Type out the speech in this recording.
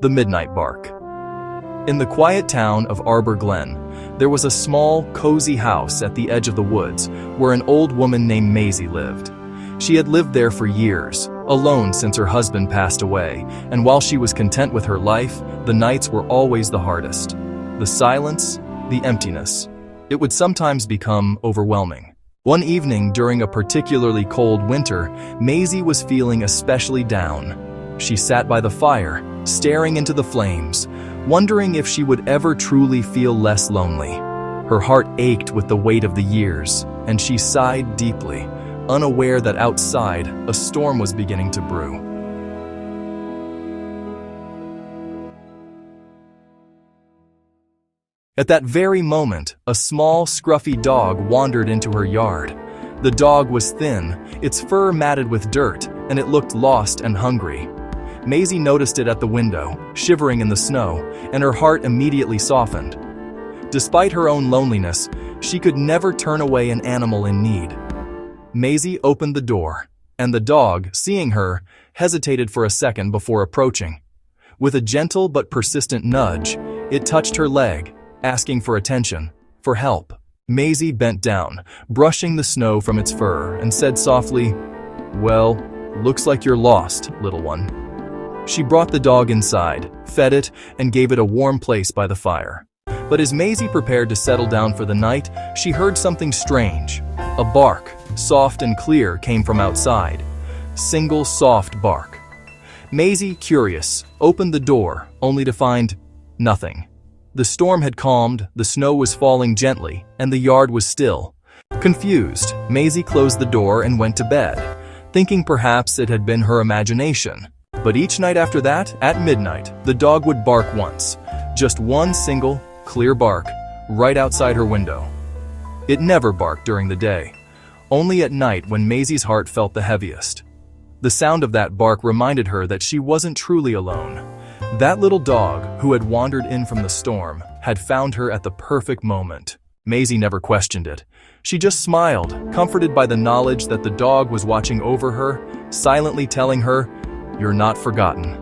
The Midnight Bark. In the quiet town of Arbor Glen, there was a small, cozy house at the edge of the woods where an old woman named Maisie lived. She had lived there for years, alone since her husband passed away, and while she was content with her life, the nights were always the hardest. The silence, the emptiness. It would sometimes become overwhelming. One evening during a particularly cold winter, Maisie was feeling especially down. She sat by the fire, staring into the flames, wondering if she would ever truly feel less lonely. Her heart ached with the weight of the years, and she sighed deeply, unaware that outside, a storm was beginning to brew. At that very moment, a small, scruffy dog wandered into her yard. The dog was thin, its fur matted with dirt, and it looked lost and hungry. Maisie noticed it at the window, shivering in the snow, and her heart immediately softened. Despite her own loneliness, she could never turn away an animal in need. Maisie opened the door, and the dog, seeing her, hesitated for a second before approaching. With a gentle but persistent nudge, it touched her leg, asking for attention, for help. Maisie bent down, brushing the snow from its fur, and said softly, "Well, looks like you're lost, little one." She brought the dog inside, fed it, and gave it a warm place by the fire. But as Maisie prepared to settle down for the night, she heard something strange. A bark, soft and clear, came from outside. Single soft bark. Maisie, curious, opened the door, only to find nothing. The storm had calmed, the snow was falling gently, and the yard was still. Confused, Maisie closed the door and went to bed, thinking perhaps it had been her imagination. But each night after that, at midnight, the dog would bark once. Just one single, clear bark, right outside her window. It never barked during the day, only at night when Maisie's heart felt the heaviest. The sound of that bark reminded her that she wasn't truly alone. That little dog, who had wandered in from the storm, had found her at the perfect moment. Maisie never questioned it. She just smiled, comforted by the knowledge that the dog was watching over her, silently telling her, "You're not forgotten."